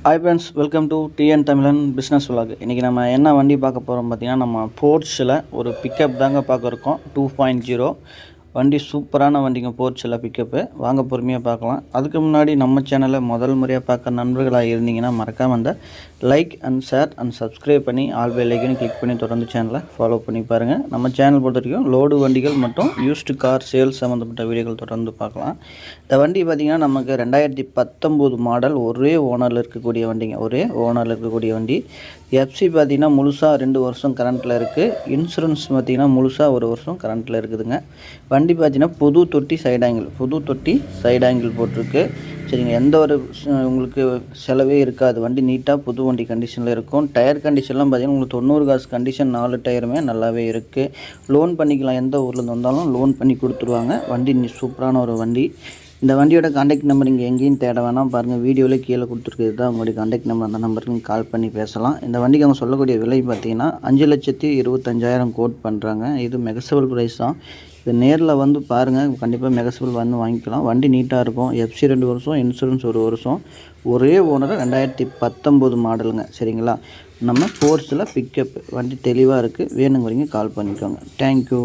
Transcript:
Hi friends, welcome to TN தமிழன் business vlog. இன்றைக்கி நம்ம என்ன வண்டி பார்க்க போகிறோம் பார்த்திங்கன்னா, நம்ம போர்ட்ஸில் ஒரு பிக்கப் தாங்க பார்க்க இருக்கோம். 2.0 வண்டி சூப்பரான வண்டிங்க. போர்ட்ஸில் பிக்கப்பு வாங்க பொறுமையாக பார்க்கலாம். அதுக்கு முன்னாடி நம்ம சேனலை முதல் முறையாக பார்க்க நண்பர்களாக இருந்தீங்கன்னா மறக்காமல் அந்த like and share and subscribe பண்ணி ஆல் பெல் ஐக்கனை கிளிக் பண்ணி தொடர்ந்து சேனலை ஃபாலோ பண்ணி பாருங்கள். நம்ம சேனல் பொறுத்த வரைக்கும் லோடு வண்டிகள் மற்றும் யூஸ்டு கார் சேல்ஸ் சம்மந்தப்பட்ட வீடியோக்கள் தொடர்ந்து பார்க்கலாம். இந்த வண்டி பார்த்திங்கன்னா நமக்கு 2019 மாடல், ஒரே ஓனரில் இருக்கக்கூடிய வண்டிங்க. ஒரே ஓனரில் இருக்கக்கூடிய வண்டி. எஃப்சி பார்த்திங்கன்னா முழுசாக 2 வருஷம் கரண்ட்டில் இருக்குது. இன்சூரன்ஸ் பார்த்திங்கன்னா முழுசாக 1 வருஷம் கரண்ட்டில் இருக்குதுங்க. வண்டி பார்த்திங்கன்னா புது தொட்டி சைடு ஆங்கிள் போட்டிருக்கு. சரிங்க, எந்த ஒரு உங்களுக்கு செலவே இருக்காது. வண்டி நீட்டாக புது வண்டி கண்டிஷனில் இருக்கும். டயர் கண்டிஷன்லாம் பார்த்திங்கன்னா உங்களுக்கு 90 காசு கண்டிஷன், 4 டயருமே நல்லாவே இருக்குது. லோன் பண்ணிக்கலாம். எந்த ஊர்லேருந்து வந்தாலும் லோன் பண்ணி கொடுத்துருவாங்க. வண்டி சூப்பரான ஒரு வண்டி. இந்த வண்டியோட கான்டாக்ட் நம்பர் இங்கே எங்கேயும் தேட வேணாம், பாருங்கள் வீடியோவில் கீழே கொடுத்துருக்குது தான் உங்களுடைய கான்டாக்ட் நம்பர். அந்த நம்பருக்கு கால் பண்ணி பேசலாம். இந்த வண்டிக்கு அவங்க சொல்லக்கூடிய விலை பார்த்திங்கன்னா 5,25,000 கோட் பண்ணுறாங்க. இது மெகசபிள் ப்ரைஸ் தான். இது நேரில் வந்து பாருங்கள், கண்டிப்பாக மெகசபிள் வந்து வாங்கிக்கலாம். வண்டி நீட்டாக இருக்கும். எஃப்சி 2 வருஷம், இன்சூரன்ஸ் 1 வருஷம், ஒரே ஓனர், 2019 மாடலுங்க. சரிங்களா, நம்ம போர்ட்ஸில் பிக்கப் வண்டி தெளிவாக இருக்குது. வேணுங்கிறீங்க கால் பண்ணிக்கோங்க. தேங்க்யூ.